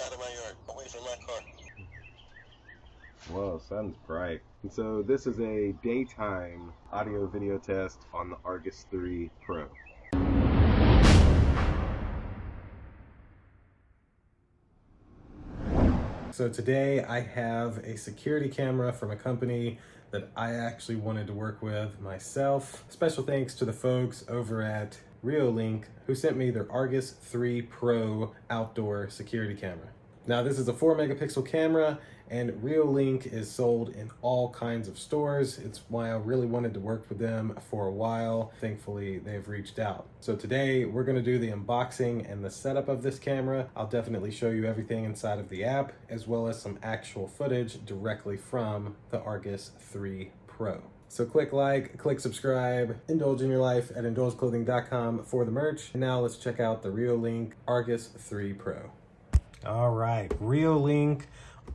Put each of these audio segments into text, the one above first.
Out of my yard, away from my car. Whoa, sun's bright. And so this is a daytime audio video test on the Argus 3 Pro. So today I have a security camera from a company that I actually wanted to work with myself. Special thanks to the folks over at Reolink who sent me their Argus 3 Pro outdoor security camera. Now this is a 4 megapixel camera and Reolink is sold in all kinds of stores. It's why I really wanted to work with them for a while. Thankfully, they've reached out. So today we're gonna do the unboxing and the setup of this camera. I'll definitely show you everything inside of the app, as well as some actual footage directly from the Argus 3 Pro. So click like, click subscribe, indulge in your life at indulgeclothing.com for the merch. And now let's check out the Reolink Argus 3 Pro. All right, Reolink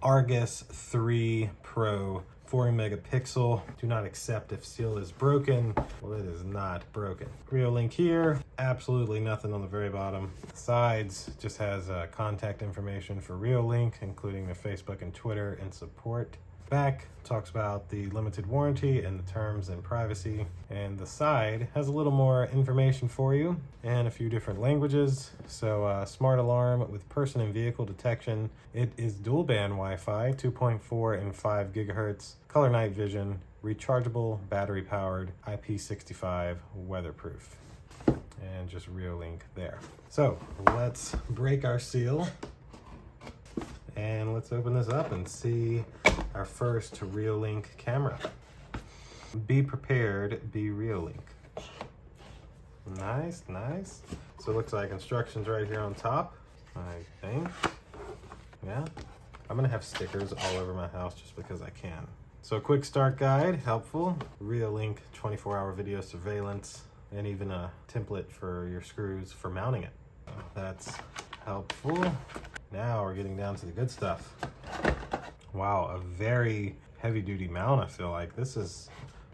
Argus 3 Pro, 4 megapixel. Do not accept if seal is broken. Well, it is not broken. Reolink here, absolutely nothing on the very bottom. Sides just has contact information for Reolink, including their Facebook and Twitter and support. Back talks about the limited warranty and the terms and privacy, and the side has a little more information for you and a few different languages. So smart alarm with person and vehicle detection. It is dual band Wi-Fi, 2.4 and 5 gigahertz, color night vision, rechargeable, battery powered, IP65, weatherproof, and just Reolink there. So let's break our seal and let's open this up and see our first Reolink camera. Be prepared, be Reolink. Nice, nice. So it looks like instructions right here on top, I think. Yeah, I'm gonna have stickers all over my house just because I can. So a quick start guide, helpful. Reolink 24-hour video surveillance, and even a template for your screws for mounting it. That's helpful. Now we're getting down to the good stuff. Wow, a very heavy-duty mount, I feel like. This is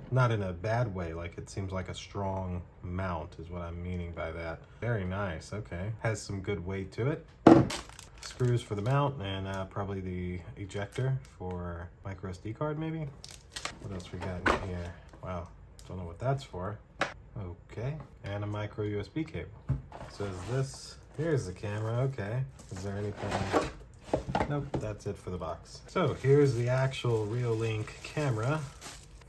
not in a bad way, like it seems like a strong mount is what I'm meaning by that. Very nice, okay. Has some good weight to it. Screws for the mount, and probably the ejector for micro SD card maybe. What else we got in here? Wow, don't know what that's for. Okay, and a micro USB cable. So is this, here's the camera, okay. Is there anything? Nope, that's it for the box. So here's the actual Reolink camera.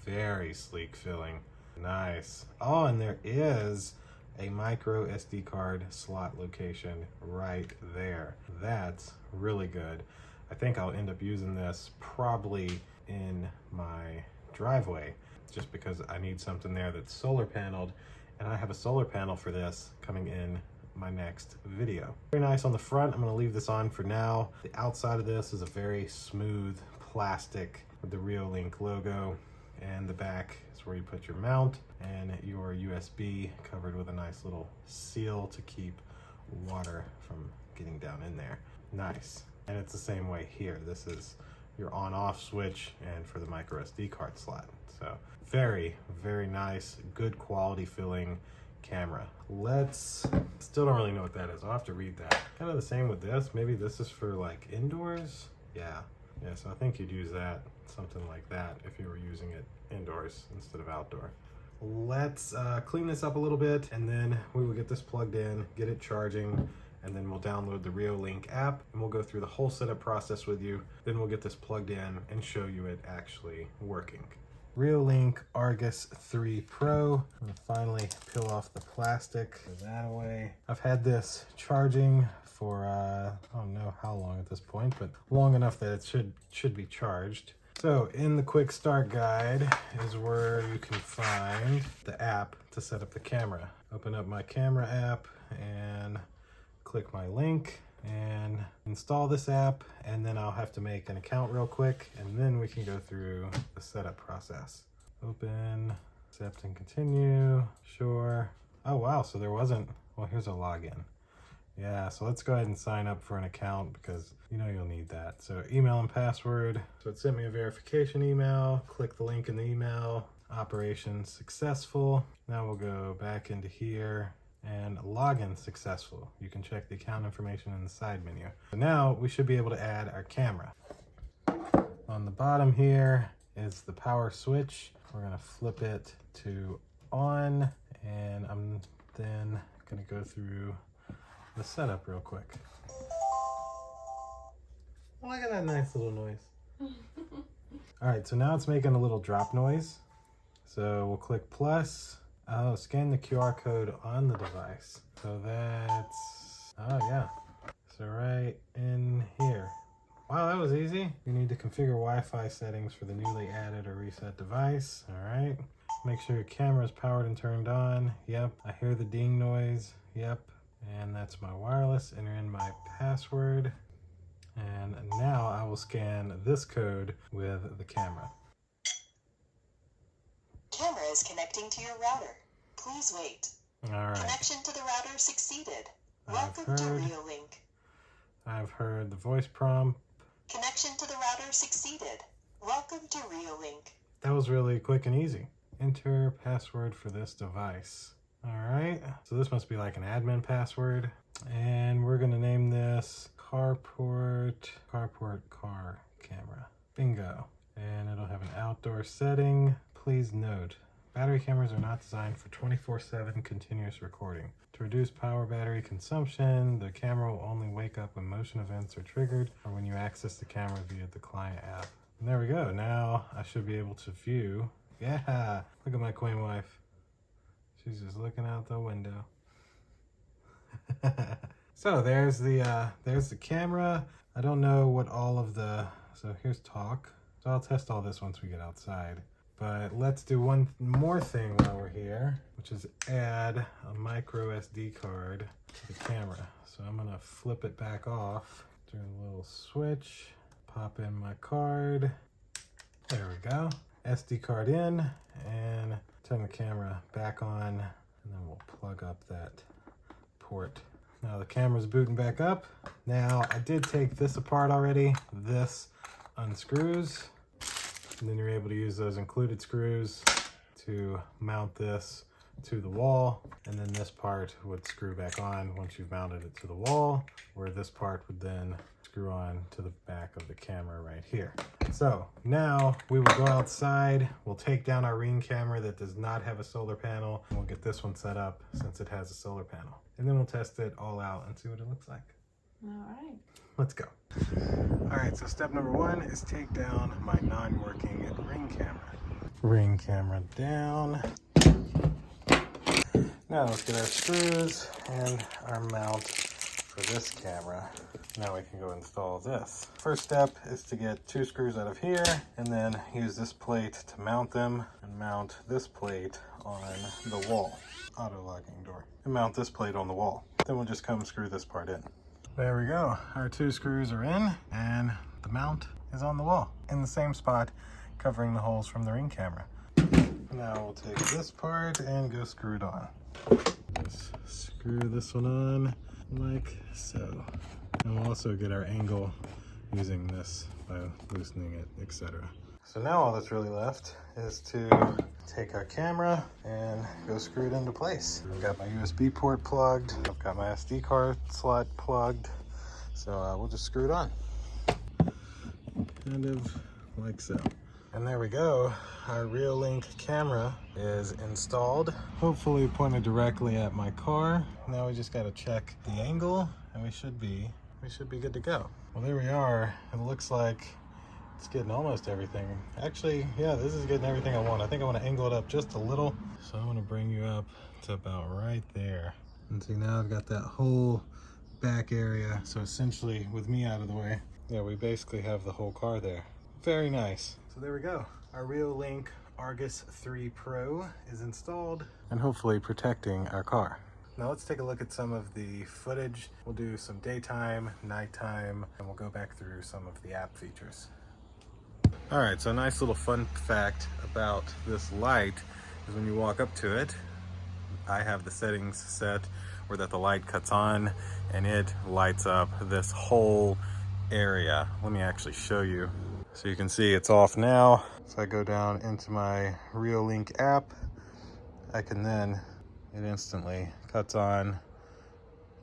Very sleek filling. Nice. Oh, and there is a micro SD card slot location right there. That's really good. I think I'll end up using this probably in my driveway just because I need something there that's solar paneled, and I have a solar panel for this coming in my next video. Very nice on the front. I'm going to leave this on for now. The outside of this is a very smooth plastic with the Reolink logo, and the back is where you put your mount and your USB covered with a nice little seal to keep water from getting down in there. Nice. And it's the same way here. This is your on-off switch and for the micro SD card slot. So very, very nice, good quality filling camera. Still don't really know what that is. I'll have to read that. Kind of the same with this. Maybe this is for like indoors. Yeah, so I think you'd use that, something like that, if you were using it indoors instead of outdoor. Let's clean this up a little bit, and then we will get this plugged in, get it charging, and then we'll download the Reolink app, and we'll go through the whole setup process with you. Then we'll get this plugged in and show you it actually working. Reolink Argus 3 Pro. I'm gonna finally peel off the plastic. Put that away. I've had this charging for I don't know how long at this point, but long enough that it should be charged. So in the quick start guide is where you can find the app to set up the camera. Open up my camera app and click my link and install this app, and then I'll have to make an account real quick, and then we can go through the setup process. Open, accept and continue, sure. Oh wow, so there wasn't, well here's a login. Yeah, so let's go ahead and sign up for an account because you know you'll need that. So email and password. So it sent me a verification email, click the link in the email, operation successful. Now we'll go back into here and login successful. You can check the account information in the side menu. So now we should be able to add our camera. On the bottom here is the power switch. We're gonna flip it to on, and I'm then gonna go through the setup real quick. Oh, look at that nice little noise. All right, so now it's making a little drop noise. So we'll click plus. Oh, scan the QR code on the device. So that's, oh yeah. So right in here. Wow, that was easy. You need to configure Wi-Fi settings for the newly added or reset device. All right. Make sure your camera is powered and turned on. Yep. I hear the ding noise. Yep. And that's my wireless. Enter in my password. And now I will scan this code with the camera. Camera is connecting to your router. Please wait. All right. Connection to the router succeeded. Welcome to Reolink. I've heard the voice prompt. Connection to the router succeeded. Welcome to Reolink. That was really quick and easy. Enter password for this device. All right. So this must be like an admin password. And we're going to name this carport car camera. Bingo. And it'll have an outdoor setting. Please note, battery cameras are not designed for 24/7 continuous recording. To reduce power battery consumption, the camera will only wake up when motion events are triggered or when you access the camera via the client app. And there we go. Now I should be able to view. Yeah, look at my queen wife. She's just looking out the window. So there's the camera. I don't know what all of the, so here's talk. So I'll test all this once we get outside. But let's do one more thing while we're here, which is add a micro SD card to the camera. So I'm gonna flip it back off, do a little switch, pop in my card. There we go. SD card in, and turn the camera back on, and then we'll plug up that port. Now the camera's booting back up. Now I did take this apart already. This unscrews, and then you're able to use those included screws to mount this to the wall, and then this part would screw back on once you've mounted it to the wall, where this part would then screw on to the back of the camera right here. So now we will go outside, we'll take down our Ring camera that does not have a solar panel, and we'll get this one set up since it has a solar panel. And then we'll test it all out and see what it looks like. All right. Let's go. All right, so step number one is take down my non-working Ring camera. Ring camera down. Now let's get our screws and our mount for this camera. Now we can go install this. First step is to get 2 screws out of here and then use this plate to mount them and mount this plate on the wall. Auto locking door. And mount this plate on the wall. Then we'll just come screw this part in. There we go. Our 2 screws are in and the mount is on the wall in the same spot, covering the holes from the Ring camera. Now we'll take this part and go screw it on. Just screw this one on like so. And we'll also get our angle using this by loosening it, etc. So now all that's really left is to take our camera and go screw it into place. I've got my USB port plugged. I've got my SD card slot plugged. So we'll just screw it on. Kind of like so. And there we go. Our Reolink camera is installed. Hopefully pointed directly at my car. Now we just got to check the angle and we should be good to go. Well, there we are. It looks like it's getting almost everything. Actually, yeah, this is getting everything I want. I think I want to angle it up just a little. So I'm going to bring you up to about right there. And see, now I've got that whole back area. So essentially, with me out of the way, yeah, we basically have the whole car there. Very nice. So there we go. Our Reolink Argus 3 Pro is installed and hopefully protecting our car. Now let's take a look at some of the footage. We'll do some daytime, nighttime, and we'll go back through some of the app features. All right, so a nice little fun fact about this light is when you walk up to it, I have the settings set where that the light cuts on and it lights up this whole area. Let me actually show you. So you can see it's off now. So I go down into my Reolink app. I can then, it instantly cuts on,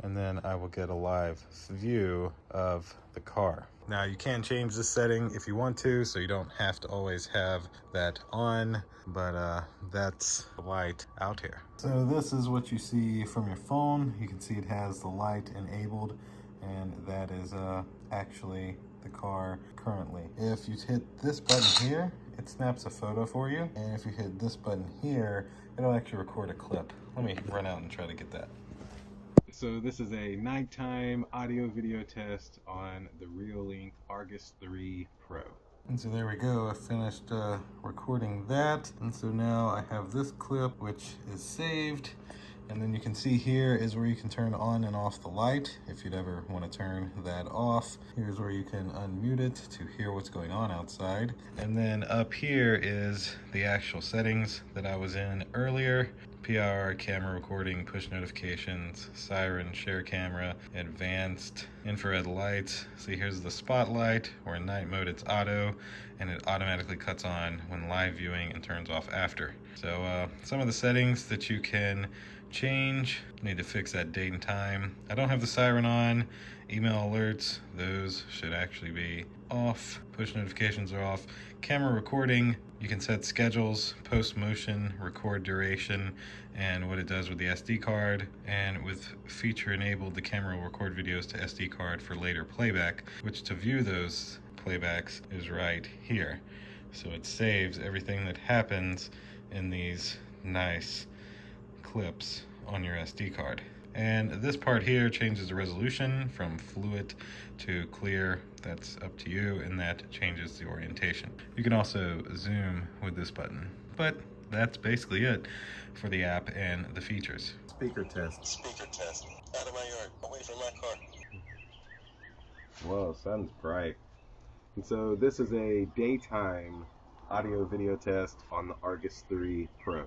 and then I will get a live view of the car. Now you can change this setting if you want to, so you don't have to always have that on, but that's the light out here. So this is what you see from your phone. You can see it has the light enabled, and that is actually the car currently. If you hit this button here, it snaps a photo for you, and if you hit this button here, it'll actually record a clip. Let me run out and try to get that. So this is a nighttime audio video test on the Reolink Argus 3 Pro. And so there we go, I finished recording that. And so now I have this clip which is saved. And then you can see here is where you can turn on and off the light if you'd ever want to turn that off. Here's where you can unmute it to hear what's going on outside. And then up here is the actual settings that I was in earlier. PIR, camera recording, push notifications, siren, share camera, advanced, infrared lights. See, here's the spotlight, or in night mode it's auto, and it automatically cuts on when live viewing and turns off after. So some of the settings that you can change, need to fix that date and time. I don't have the siren on. Email alerts, those should actually be off. Push notifications are off. Camera recording, you can set schedules, post motion, record duration, and what it does with the SD card. And with feature enabled, the camera will record videos to SD card for later playback, which to view those playbacks is right here. So it saves everything that happens in these nice clips on your SD card. And this part here changes the resolution from fluid to clear. That's up to you, and that changes the orientation. You can also zoom with this button. But that's basically it for the app and the features. Speaker test. Speaker test. Out of my yard, away from my car. Whoa, sun's bright. And so this is a daytime audio video test on the Argus 3 Pro.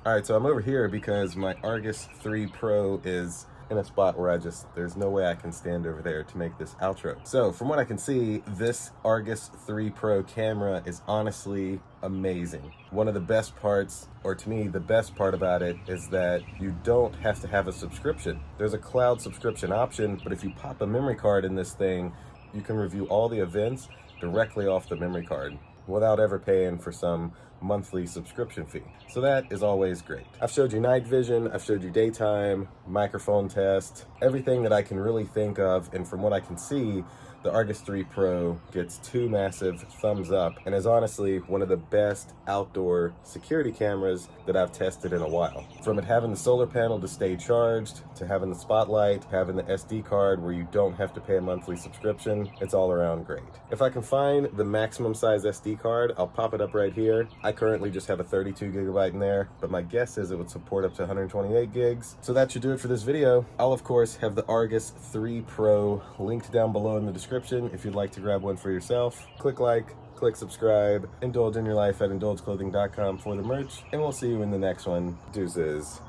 Alright, so I'm over here because my Argus 3 Pro is in a spot where there's no way I can stand over there to make this outro. So from what I can see, this Argus 3 Pro camera is honestly amazing. One of the best parts, or to me, the best part about it is that you don't have to have a subscription. There's a cloud subscription option, but if you pop a memory card in this thing, you can review all the events directly off the memory card without ever paying for some monthly subscription fee. So that is always great. I've showed you night vision, I've showed you daytime, microphone test, everything that I can really think of, and from what I can see, the Argus 3 Pro gets 2 massive thumbs up and is honestly one of the best outdoor security cameras that I've tested in a while. From it having the solar panel to stay charged, to having the spotlight, having the SD card where you don't have to pay a monthly subscription, it's all around great. If I can find the maximum size SD card, I'll pop it up right here. I currently just have a 32 gigabyte in there, but my guess is it would support up to 128 gigs. So that should do it for this video. I'll of course have the Argus 3 Pro linked down below in the description if you'd like to grab one for yourself. Click like, click subscribe, indulge in your life at indulgeclothing.com for the merch, and we'll see you in the next one. Deuces.